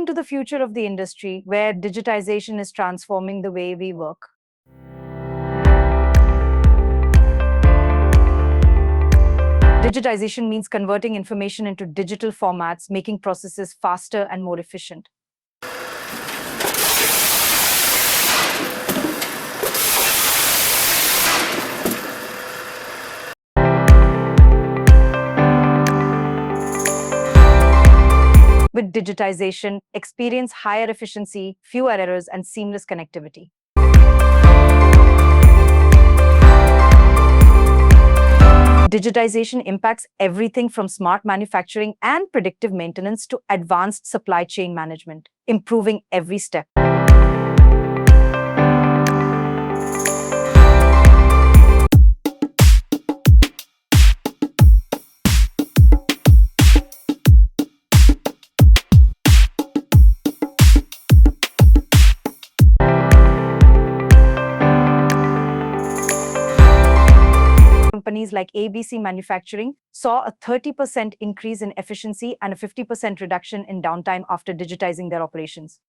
Welcome to the future of the industry, where digitization is transforming the way we work. Digitization means converting information into digital formats, making processes faster and more efficient. With digitization, experience higher efficiency, fewer errors, and seamless connectivity. Digitization impacts everything from smart manufacturing and predictive maintenance to advanced supply chain management, improving every step. Companies like ABC Manufacturing saw a 30% increase in efficiency and a 50% reduction in downtime after digitizing their operations.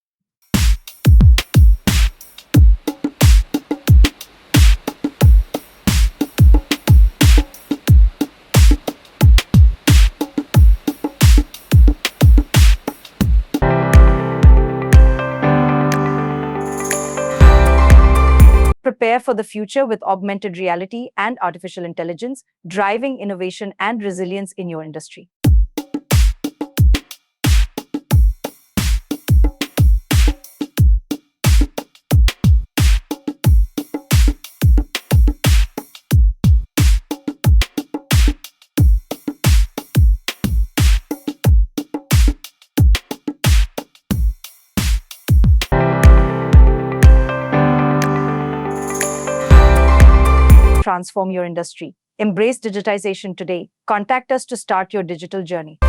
Prepare for the future with augmented reality and artificial intelligence, driving innovation and resilience in your industry. Transform your industry. Embrace digitization today. Contact us to start your digital journey.